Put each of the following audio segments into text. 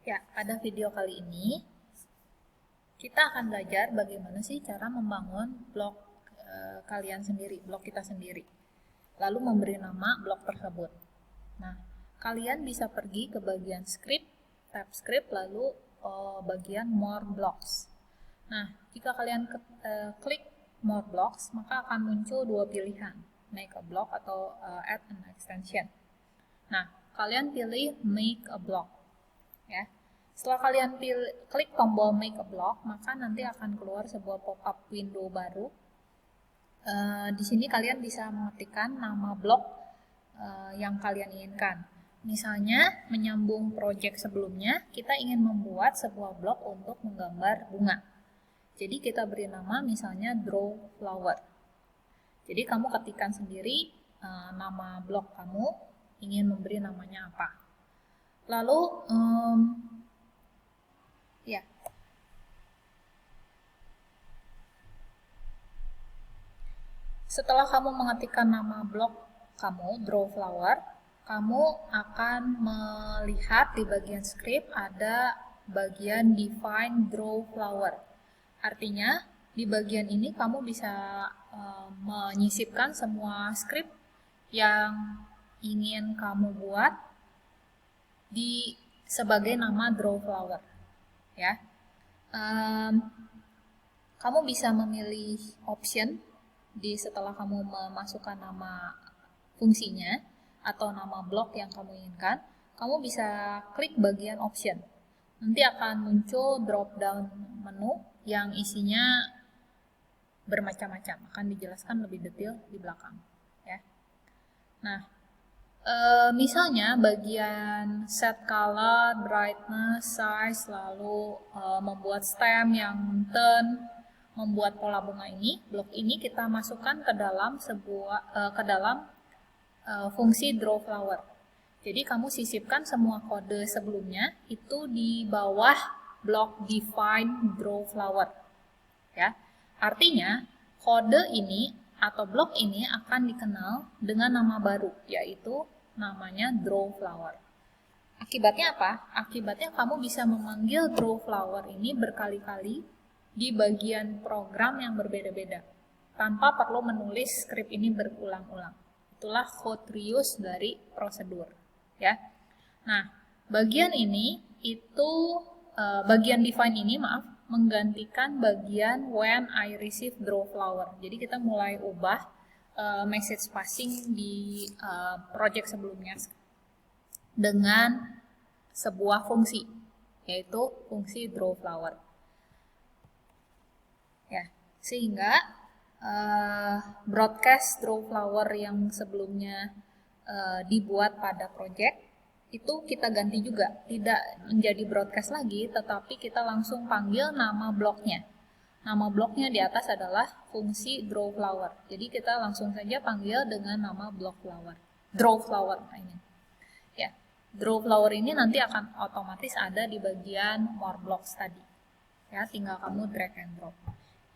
Ya, pada video kali ini kita akan belajar bagaimana sih cara membangun blog kalian sendiri, blog kita sendiri. Lalu memberi nama blog tersebut. Nah, kalian bisa pergi ke bagian script, tab script, lalu bagian more blocks. Nah, jika kalian klik more blocks, maka akan muncul dua pilihan, make a blog atau add an extension. Nah, kalian pilih make a blog, ya. Setelah kalian klik tombol make a blog, maka nanti akan keluar sebuah pop-up window baru. Di sini kalian bisa mengetikkan nama blog yang kalian inginkan. Misalnya, menyambung project sebelumnya, kita ingin membuat sebuah blog untuk menggambar bunga. Jadi kita beri nama misalnya draw flower. Jadi kamu ketikkan sendiri nama blog kamu, ingin memberi namanya apa. Lalu, ya, setelah kamu mengetikkan nama blog kamu, draw flower, kamu akan melihat di bagian script ada bagian define draw flower. Artinya, di bagian ini kamu bisa menyisipkan semua script yang ingin kamu buat sebagai nama draw flower, ya. Kamu bisa memilih option setelah kamu memasukkan nama fungsinya atau nama blog yang kamu inginkan. Kamu bisa klik bagian option. Nanti akan muncul drop down menu yang isinya bermacam-macam. Akan dijelaskan lebih detail di belakang, ya. Nah, misalnya bagian set color, brightness, size, lalu membuat stem yang turn, membuat pola bunga ini, blok ini kita masukkan ke dalam fungsi draw flower. Jadi kamu sisipkan semua kode sebelumnya itu di bawah blok define draw flower, ya. Artinya kode ini atau blok ini akan dikenal dengan nama baru, yaitu namanya draw flower. Akibatnya apa? Akibatnya kamu bisa memanggil draw flower ini berkali-kali di bagian program yang berbeda-beda, tanpa perlu menulis script ini berulang-ulang. Itulah code reuse dari prosedur, ya. Nah, bagian ini bagian define ini, menggantikan bagian when I receive draw flower. Jadi kita mulai ubah message passing di project sebelumnya dengan sebuah fungsi, yaitu fungsi draw flower. Ya, sehingga broadcast draw flower yang sebelumnya dibuat pada project itu kita ganti juga, tidak menjadi broadcast lagi, tetapi kita langsung panggil nama bloknya. Nama bloknya di atas adalah fungsi draw flower. Jadi kita langsung saja panggil dengan nama block flower, draw flower ini. Ya, draw flower ini nanti akan otomatis ada di bagian more blocks tadi. Ya, tinggal kamu drag and drop.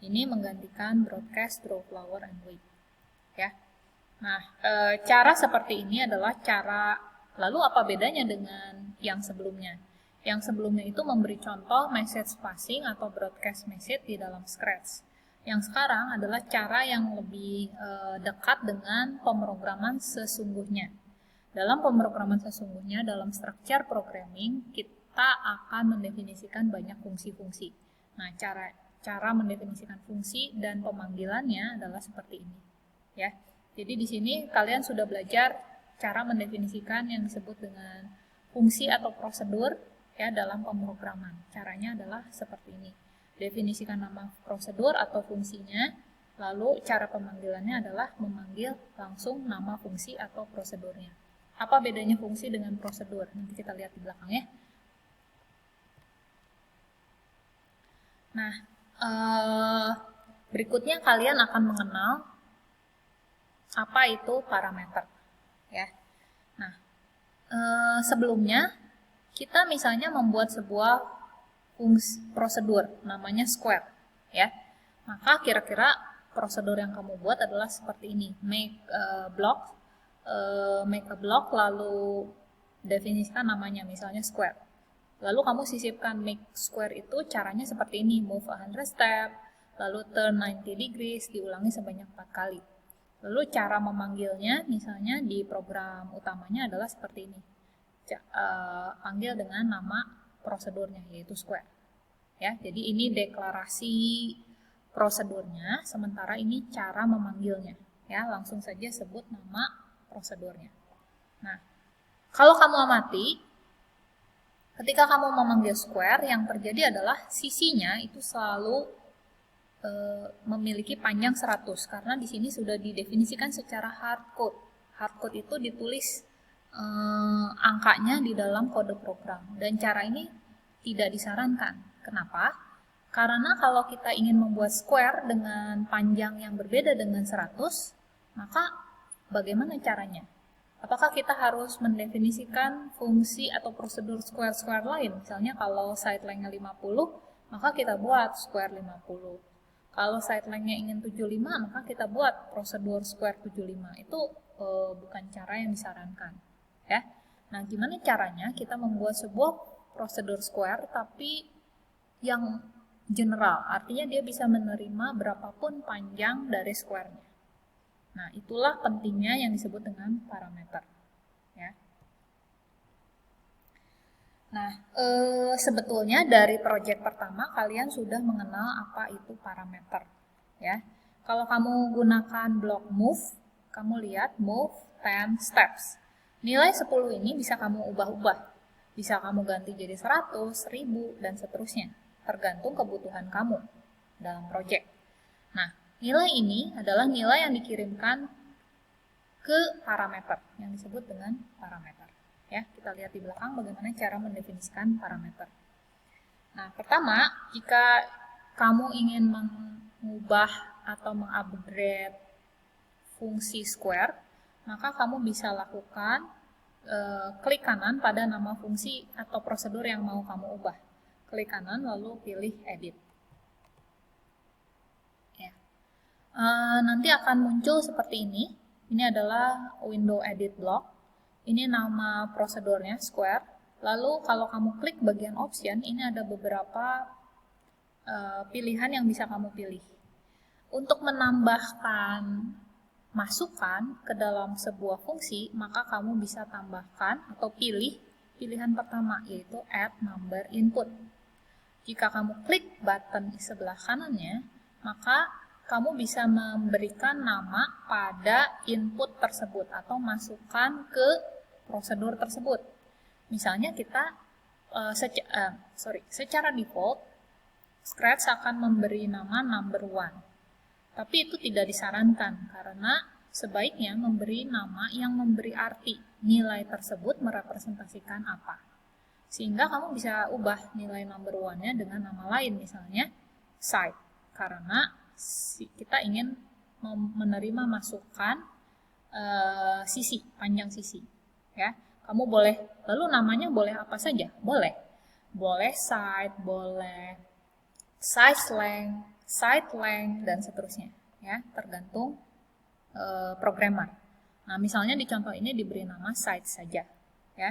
Ini menggantikan broadcast draw flower and wait. Ya. Nah, cara seperti ini adalah cara. Lalu apa bedanya dengan yang sebelumnya? Yang sebelumnya itu memberi contoh message passing atau broadcast message di dalam Scratch. Yang sekarang adalah cara yang lebih dekat dengan pemrograman sesungguhnya. Dalam pemrograman sesungguhnya, dalam structure programming, kita akan mendefinisikan banyak fungsi-fungsi. Nah, cara mendefinisikan fungsi dan pemanggilannya adalah seperti ini, ya. Jadi di sini kalian sudah belajar cara mendefinisikan yang disebut dengan fungsi atau prosedur, ya, dalam pemrograman. Caranya adalah seperti ini. Definisikan nama prosedur atau fungsinya, lalu cara pemanggilannya adalah memanggil langsung nama fungsi atau prosedurnya. Apa bedanya fungsi dengan prosedur? Nanti kita lihat di belakang, ya. Nah, berikutnya kalian akan mengenal apa itu parameter, ya. Nah, sebelumnya kita misalnya membuat sebuah prosedur namanya square, ya. Maka kira-kira prosedur yang kamu buat adalah seperti ini: make a block, lalu definisikan namanya misalnya square. Lalu kamu sisipkan make square itu caranya seperti ini, move 100 step, lalu turn 90 degrees, diulangi sebanyak 4 kali. Lalu cara memanggilnya misalnya di program utamanya adalah seperti ini. Panggil dengan nama prosedurnya yaitu square. Ya, jadi ini deklarasi prosedurnya, sementara ini cara memanggilnya. Ya, langsung saja sebut nama prosedurnya. Nah, kalau kamu amati, ketika kamu memanggil square, yang terjadi adalah sisinya itu selalu memiliki panjang 100 karena di sini sudah didefinisikan secara hardcode. Hardcode itu ditulis angkanya di dalam kode program dan cara ini tidak disarankan. Kenapa? Karena kalau kita ingin membuat square dengan panjang yang berbeda dengan 100, maka bagaimana caranya? Apakah kita harus mendefinisikan fungsi atau prosedur square-square lain? Misalnya kalau side length-nya 50, maka kita buat square 50. Kalau side length-nya ingin 75, maka kita buat prosedur square 75. Itu bukan cara yang disarankan. Ya. Nah, gimana caranya kita membuat sebuah prosedur square tapi yang general, artinya dia bisa menerima berapapun panjang dari square-nya. Nah, itulah pentingnya yang disebut dengan parameter. Ya. Nah, sebetulnya dari project pertama kalian sudah mengenal apa itu parameter. Ya. Kalau kamu gunakan block move, kamu lihat move 10 steps. Nilai 10 ini bisa kamu ubah-ubah. Bisa kamu ganti jadi 100, 1000, dan seterusnya. Tergantung kebutuhan kamu dalam project. Nah, nilai ini adalah nilai yang dikirimkan ke parameter, yang disebut dengan parameter. Ya, kita lihat di belakang bagaimana cara mendefinisikan parameter. Nah, pertama, jika kamu ingin mengubah atau mengupgrade fungsi square, maka kamu bisa lakukan klik kanan pada nama fungsi atau prosedur yang mau kamu ubah. Klik kanan lalu pilih edit. Ya. Nanti akan muncul seperti ini. Ini adalah window edit block. Ini nama prosedurnya square. Lalu kalau kamu klik bagian option, ini ada beberapa pilihan yang bisa kamu pilih. Untuk menambahkan masukan ke dalam sebuah fungsi, maka kamu bisa tambahkan atau pilih pilihan pertama, yaitu add number input. Jika kamu klik button di sebelah kanannya, maka kamu bisa memberikan nama pada input tersebut atau masukan ke prosedur tersebut. Misalnya kita secara default Scratch akan memberi nama number 1. Tapi itu tidak disarankan karena sebaiknya memberi nama yang memberi arti nilai tersebut merepresentasikan apa. Sehingga kamu bisa ubah nilai number 1-nya dengan nama lain, misalnya side, karena kita ingin menerima masukan sisi, panjang sisi. Ya, kamu boleh, lalu namanya boleh apa saja? Boleh side, boleh side length, dan seterusnya. Ya, tergantung programmer. Nah, misalnya di contoh ini diberi nama side saja. Ya,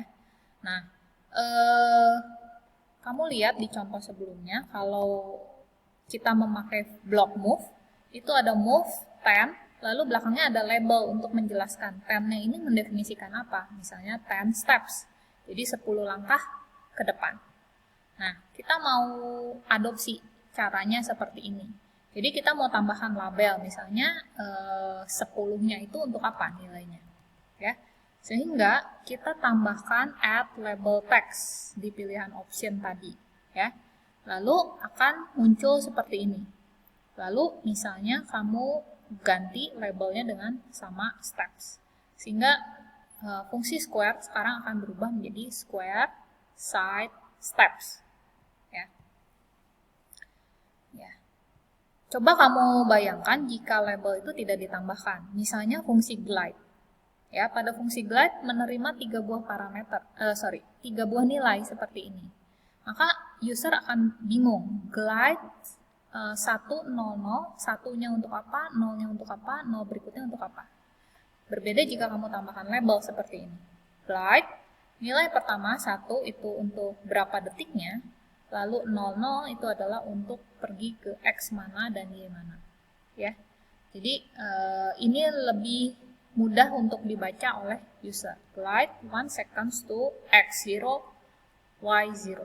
nah, kamu lihat di contoh sebelumnya, kalau kita memakai block move, itu ada move 10, lalu belakangnya ada label untuk menjelaskan 10-nya ini mendefinisikan apa. Misalnya 10 steps, jadi 10 langkah ke depan. Nah, kita mau adopsi caranya seperti ini. Jadi kita mau tambahkan label, misalnya 10-nya itu untuk apa nilainya. Ya. Sehingga kita tambahkan add label text di pilihan option tadi. Ya. Lalu akan muncul seperti ini. Lalu misalnya kamu ganti labelnya dengan sama steps. Sehingga fungsi square sekarang akan berubah menjadi square side steps. Coba kamu bayangkan jika label itu tidak ditambahkan. Misalnya fungsi glide. Ya, pada fungsi glide menerima 3 buah parameter, 3 buah nilai seperti ini. Maka user akan bingung. Glide 1, 0, 0, 1-nya untuk apa, 0-nya untuk apa, 0 berikutnya untuk apa. Berbeda jika kamu tambahkan label seperti ini. Glide Nilai pertama 1 itu untuk berapa detiknya, lalu 00 itu adalah untuk pergi ke X mana dan Y mana. Ya. Jadi ini lebih mudah untuk dibaca oleh user. Glide 1 seconds to X0, Y0.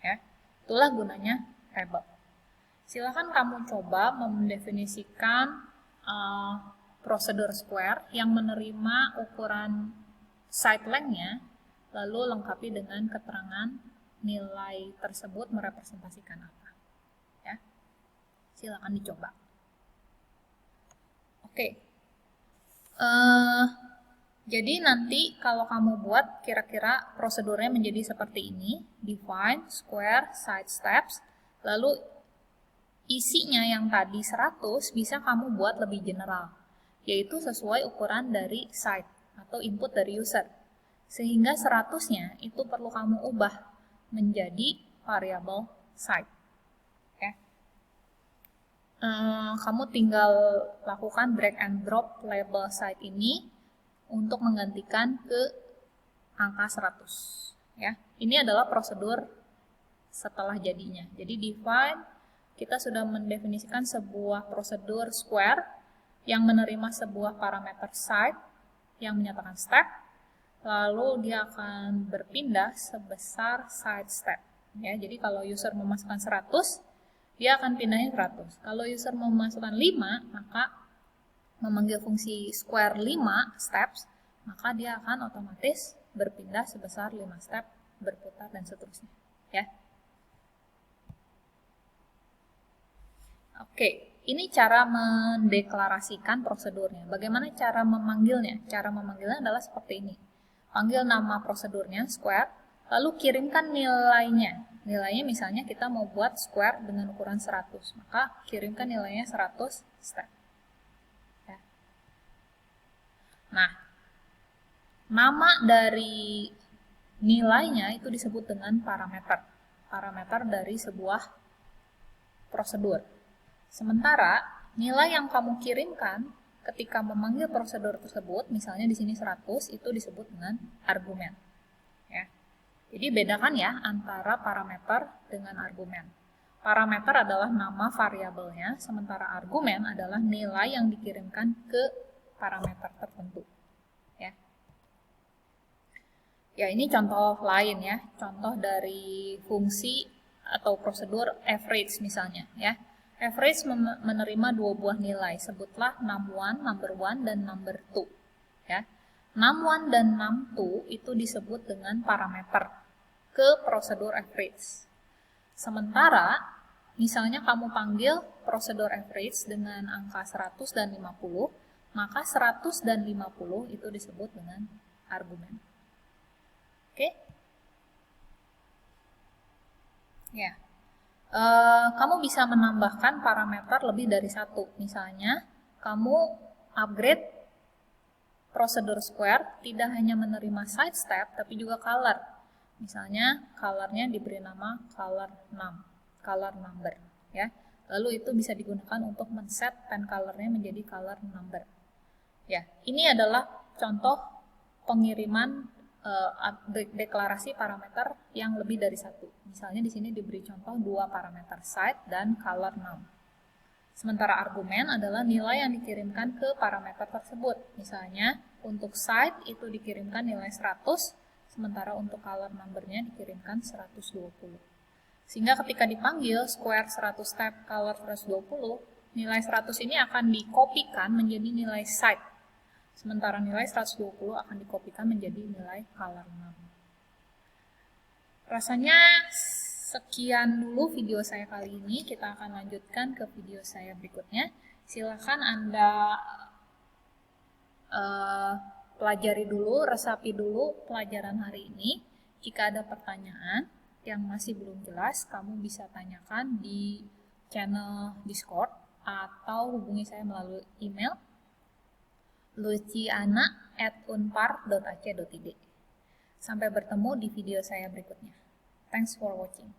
Ya. Itulah gunanya table. Silakan kamu coba mendefinisikan prosedur square yang menerima ukuran side length-nya, lalu lengkapi dengan keterangan nilai tersebut merepresentasikan apa. Ya. Silakan dicoba. Oke. Jadi nanti kalau kamu buat kira-kira prosedurnya menjadi seperti ini, define, square, side steps, lalu isinya yang tadi 100 bisa kamu buat lebih general, yaitu sesuai ukuran dari site atau input dari user. Sehingga 100-nya itu perlu kamu ubah menjadi variabel site. Okay. Kamu tinggal lakukan drag and drop label site ini untuk menggantikan ke angka 100. Ya. Ini adalah prosedur setelah jadinya. Jadi define, kita sudah mendefinisikan sebuah prosedur square yang menerima sebuah parameter site yang menyatakan step, lalu dia akan berpindah sebesar side step. Ya, jadi kalau user memasukkan 100, dia akan pindahnya 100. Kalau user memasukkan 5, maka memanggil fungsi square 5 steps, maka dia akan otomatis berpindah sebesar 5 step, berputar dan seterusnya. Ya. Oke, ini cara mendeklarasikan prosedurnya. Bagaimana cara memanggilnya? Cara memanggilnya adalah seperti ini. Panggil nama prosedurnya, square, lalu kirimkan nilainya. Nilainya misalnya kita mau buat square dengan ukuran 100, maka kirimkan nilainya 100 step. Ya. Nah, nama dari nilainya itu disebut dengan parameter. Parameter dari sebuah prosedur. Sementara nilai yang kamu kirimkan ketika memanggil prosedur tersebut, misalnya di sini 100, itu disebut dengan argumen. Ya. Jadi bedakan ya antara parameter dengan argumen. Parameter adalah nama variabelnya, sementara argumen adalah nilai yang dikirimkan ke parameter tertentu. Ya. Ya, ini contoh lain ya, contoh dari fungsi atau prosedur average misalnya ya. Average menerima dua buah nilai, sebutlah num1, number 1, dan number 2. Ya. Num1 dan num2 itu disebut dengan parameter ke prosedur average. Sementara, misalnya kamu panggil prosedur average dengan angka 100 dan 50, maka 100 dan 50 itu disebut dengan argumen. Oke? Ya. Kamu bisa menambahkan parameter lebih dari satu. Misalnya, kamu upgrade prosedur square tidak hanya menerima side step, tapi juga color. Misalnya, colornya diberi nama color num, color number. Ya. Lalu itu bisa digunakan untuk men-set pen colornya menjadi color number. Ya, ini adalah contoh pengiriman deklarasi parameter yang lebih dari satu. Misalnya di sini diberi contoh dua parameter site dan color num. Sementara argumen adalah nilai yang dikirimkan ke parameter tersebut. Misalnya untuk site itu dikirimkan nilai 100, sementara untuk color numbernya dikirimkan 120. Sehingga ketika dipanggil square 100 step color 120, nilai 100 ini akan dikopikan menjadi nilai site. Sementara nilai 120 akan dikopikan menjadi nilai color num. Rasanya sekian dulu video saya kali ini. Kita akan lanjutkan ke video saya berikutnya. Silakan Anda pelajari dulu, resapi dulu pelajaran hari ini. Jika ada pertanyaan yang masih belum jelas, kamu bisa tanyakan di channel Discord atau hubungi saya melalui email luciana@unpar.ac.id. Sampai bertemu di video saya berikutnya. Thanks for watching.